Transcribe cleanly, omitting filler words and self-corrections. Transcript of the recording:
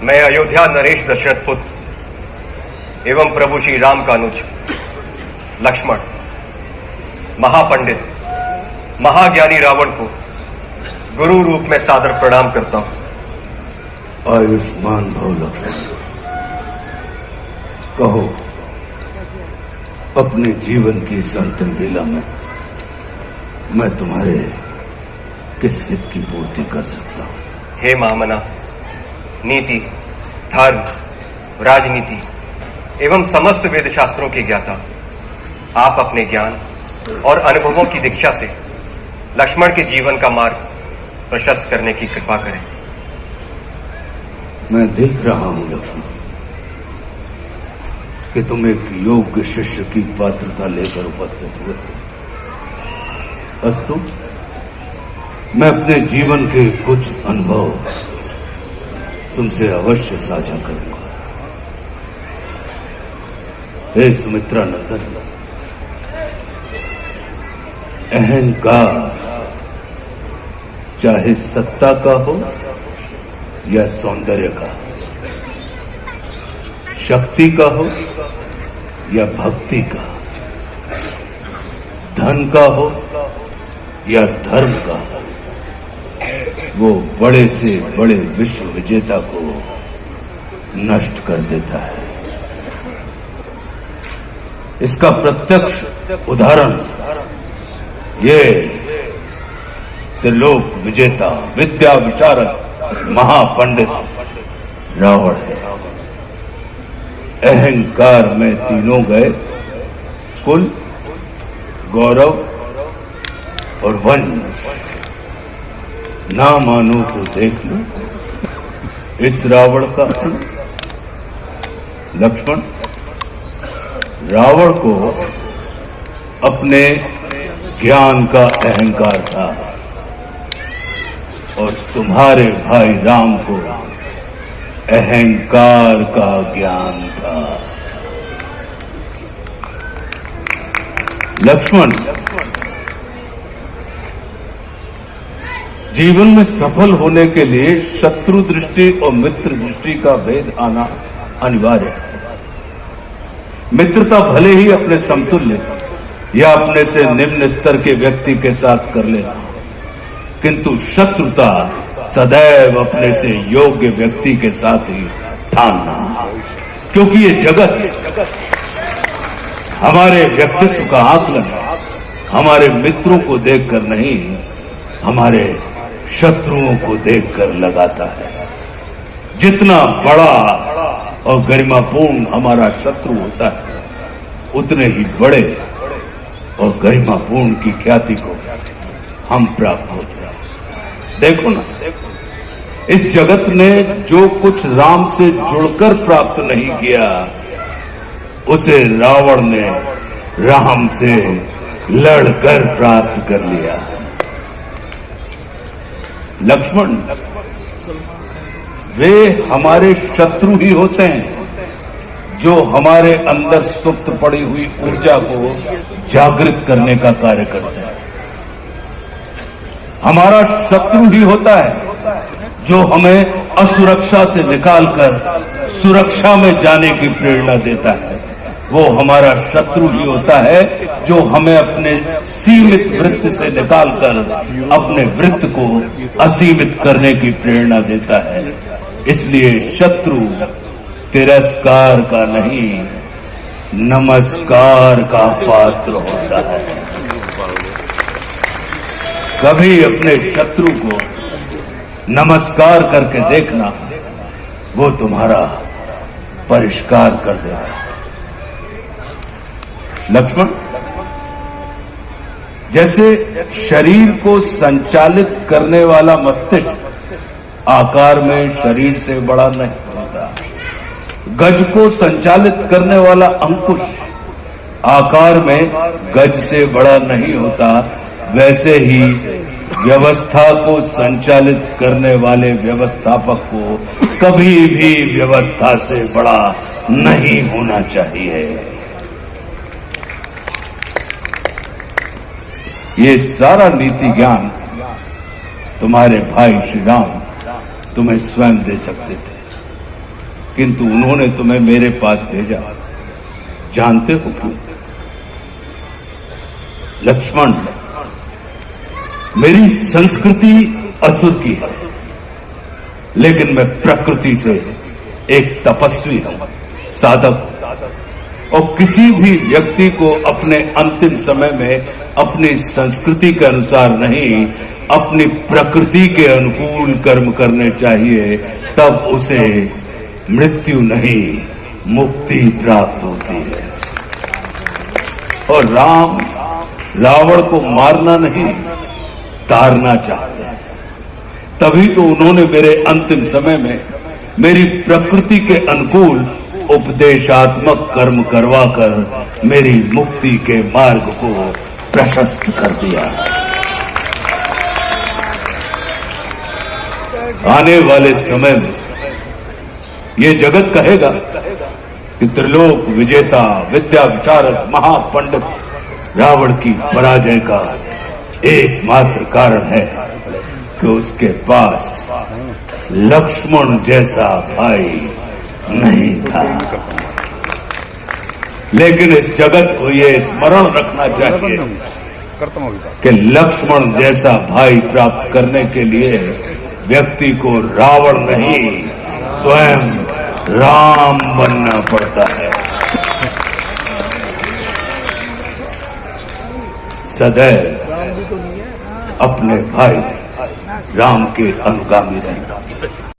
मैं अयोध्या नरेश दशरथ पुत्र एवं प्रभु श्री राम का अनुज लक्ष्मण महापंडित महाज्ञानी रावण को गुरु रूप में सादर प्रणाम करता हूं। आयुष्मान भव लक्ष्मण। कहो, अपने जीवन की इस अंतिम बेला में मैं तुम्हारे किस हित की पूर्ति कर सकता हूं? हे महामना, नीति, धर्म, राजनीति एवं समस्त वेद शास्त्रों के ज्ञाता, आप अपने ज्ञान और अनुभवों की दीक्षा से लक्ष्मण के जीवन का मार्ग प्रशस्त करने की कृपा करें। मैं देख रहा हूं लक्ष्मण कि तुम एक योग्य शिष्य की पात्रता लेकर उपस्थित हुए। अस्तु, मैं अपने जीवन के कुछ अनुभव तुमसे अवश्य साझा करूंगा। हे सुमित्रा नंदन, अहंकार चाहे सत्ता का हो या सौंदर्य का, शक्ति का हो या भक्ति का, धन का हो या धर्म का, वो बड़े से बड़े विश्व विजेता को नष्ट कर देता है। इसका प्रत्यक्ष उदाहरण ये त्रिलोक विजेता, विद्या विशारद, महापंडित रावण है। अहंकार में तीनों गए, कुल, गौरव और वंश। ना मानो तो देख लो इस रावण का। लक्ष्मण, रावण को अपने ज्ञान का अहंकार था और तुम्हारे भाई राम को अहंकार का ज्ञान था। लक्ष्मण, जीवन में सफल होने के लिए शत्रु दृष्टि और मित्र दृष्टि का भेद आना अनिवार्य है। मित्रता भले ही अपने समतुल्य या अपने से निम्न स्तर के व्यक्ति के साथ कर लेना, किंतु शत्रुता सदैव अपने से योग्य व्यक्ति के साथ ही ठानना, क्योंकि ये जगत हमारे व्यक्तित्व का आकलन हमारे मित्रों को देखकर नहीं, हमारे शत्रुओं को देखकर लगाता है। जितना बड़ा और गरिमापूर्ण हमारा शत्रु होता है, उतने ही बड़े और गरिमापूर्ण की ख्याति को हम प्राप्त होते हैं। देखो ना, इस जगत ने जो कुछ राम से जुड़कर प्राप्त नहीं किया, उसे रावण ने राम से लड़कर प्राप्त कर लिया। लक्ष्मण, वे हमारे शत्रु ही होते हैं जो हमारे अंदर सुप्त पड़ी हुई ऊर्जा को जागृत करने का कार्य करते हैं। हमारा शत्रु ही होता है जो हमें असुरक्षा से निकालकर सुरक्षा में जाने की प्रेरणा देता है। वो हमारा शत्रु ही होता है जो हमें अपने सीमित वृत्त से निकालकर अपने वृत्त को असीमित करने की प्रेरणा देता है। इसलिए शत्रु तिरस्कार का नहीं, नमस्कार का पात्र होता है। कभी अपने शत्रु को नमस्कार करके देखना, वो तुम्हारा परिष्कार कर देगा। लक्ष्मण, जैसे शरीर को संचालित करने वाला मस्तिष्क आकार में शरीर से बड़ा नहीं होता, गज को संचालित करने वाला अंकुश आकार में गज से बड़ा नहीं होता, वैसे ही व्यवस्था को संचालित करने वाले व्यवस्थापक को कभी भी व्यवस्था से बड़ा नहीं होना चाहिए। ये सारा नीति ज्ञान तुम्हारे भाई श्री राम तुम्हें स्वयं दे सकते थे, किंतु उन्होंने तुम्हें मेरे पास भेजा। जानते हो क्यों? लक्ष्मण, मेरी संस्कृति असुर की है, लेकिन मैं प्रकृति से एक तपस्वी हूं, साधक। और किसी भी व्यक्ति को अपने अंतिम समय में अपनी संस्कृति के अनुसार नहीं, अपनी प्रकृति के अनुकूल कर्म करने चाहिए, तब उसे मृत्यु नहीं, मुक्ति प्राप्त होती है। और राम रावण को मारना नहीं, तारना चाहते हैं। तभी तो उन्होंने मेरे अंतिम समय में मेरी प्रकृति के अनुकूल उपदेशात्मक कर्म करवाकर मेरी मुक्ति के मार्ग को प्रशस्त कर दिया। आने वाले समय में ये जगत कहेगा कि त्रिलोक विजेता, विद्या विशारद, महापंडित रावण की पराजय का एकमात्र कारण है कि उसके पास लक्ष्मण जैसा भाई नहीं था। लेकिन इस जगत को ये स्मरण रखना चाहिए कि लक्ष्मण जैसा भाई प्राप्त करने के लिए व्यक्ति को रावण नहीं, स्वयं राम बनना पड़ता है। सदैव अपने भाई राम के अनुगामी रहना।